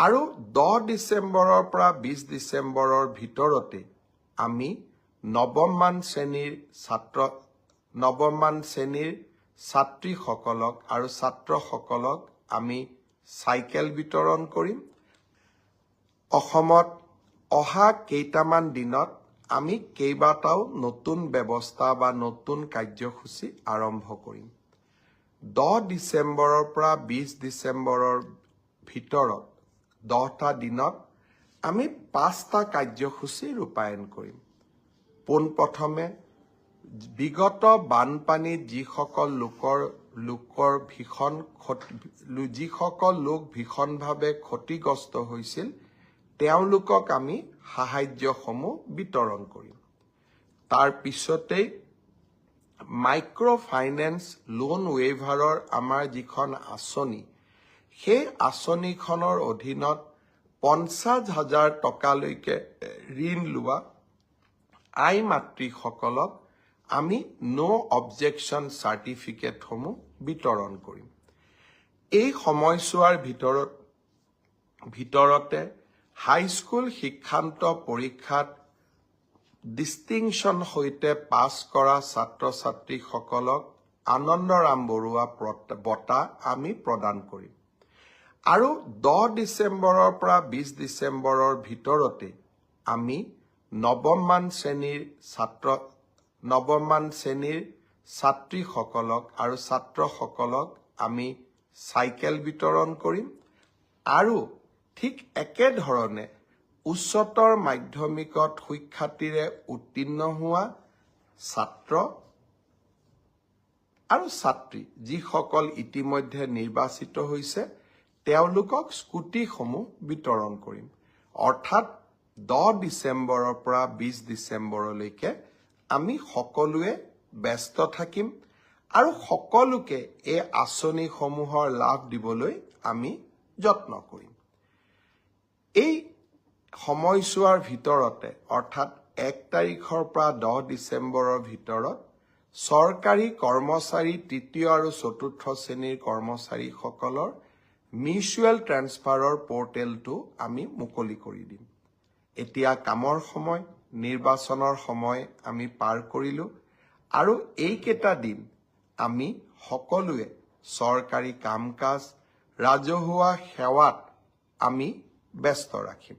আৰু 10 ডিচেম্বৰৰ পৰা 20 ডিচেম্বৰৰ ভিতৰতে আমি নৱমমান শ্ৰেণীৰ ছাত্ৰীসকলক আৰু ছাত্ৰসকলক আমি চাইকেল বিতৰণ কৰিম। অসমত অহা কেইটামান দিনত আমি কেইবাটাও নতুন ব্যৱস্থা বা নতুন কাৰ্যসূচী আৰম্ভ কৰিম। 10 ডিচেম্বৰৰ পৰা 20 ডিচেম্বৰৰ ভিতৰত 10টা দিনত আমি 5টা কাৰ্যসূচী ৰূপায়ণ কৰিম। পোনপ্ৰথমে বিগত বানপানীত যিসকল লোক ভীষণভাৱে ক্ষতিগ্ৰস্ত হৈছিল তেওঁলোকক আমি সাহায্যসমূহ বিতৰণ কৰিম। তাৰ পিছতেই মাইক্ৰ' ফাইনেন্স লোন ৱেইভাৰৰ আমাৰ যিখন আঁচনি সেই আঁচনিখনৰ অধীনত 50,000 টকালৈকে ঋণ লোৱা আই মাতৃসকলক আমি নো অবজেকশ্যন চাৰ্টিফিকেটসমূহ বিতৰণ কৰিম। এই সময়ছোৱাৰ ভিতৰতে হাইস্কুল শিক্ষান্ত পৰীক্ষাত ডিষ্টিংশ্যন সৈতে পাছ কৰা ছাত্ৰ ছাত্ৰীসকলক আনন্দৰাম বৰুৱা বঁটা আমি প্ৰদান কৰিম। আৰু 10 ডিচেম্বৰৰ পৰা 20 ডিচেম্বৰৰ ভিতৰতে আমি নৱমমান শ্ৰেণীৰ ছাত্ৰীসকলক আৰু ছাত্ৰসকলক আমি চাইকেল বিতৰণ কৰিম। আৰু ঠিক একেধৰণে উচ্চতৰ মাধ্যমিকত সুখ্যাতিৰে উত্তীৰ্ণ হোৱা ছাত্ৰ আৰু ছাত্ৰী যিসকল ইতিমধ্যে নিৰ্বাচিত হৈছে তেওঁলোকক স্কুটিসমূহ বিতৰণ কৰিম। অৰ্থাৎ 10 ডিচেম্বৰৰ পৰা 20 ডিচেম্বৰলৈকে আমি সকলোৱে ব্যস্ত থাকিম আৰু সকলোকে এই আঁচনিসমূহৰ লাভ দিবলৈ আমি যত্ন কৰিম। এই সময়ছোৱাৰ ভিতৰতে অৰ্থাৎ 1 তাৰিখৰ পৰা 10 ডিচেম্বৰৰ ভিতৰত চৰকাৰী কৰ্মচাৰী 3য় আৰু 4ৰ্থ শ্ৰেণীৰ কৰ্মচাৰীসকলৰ মিউচুৱেল ট্ৰেন্সফাৰৰ পৰ্টেলটো আমি মুকলি কৰি দিম। এতিয়া কামৰ সময়, নিৰ্বাচনৰ সময় আমি পাৰ কৰিলোঁ আৰু এইকেইটা দিন আমি সকলোৱে চৰকাৰী কাম কাজ, ৰাজহুৱা সেৱাত আমি ব্যস্ত ৰাখিম।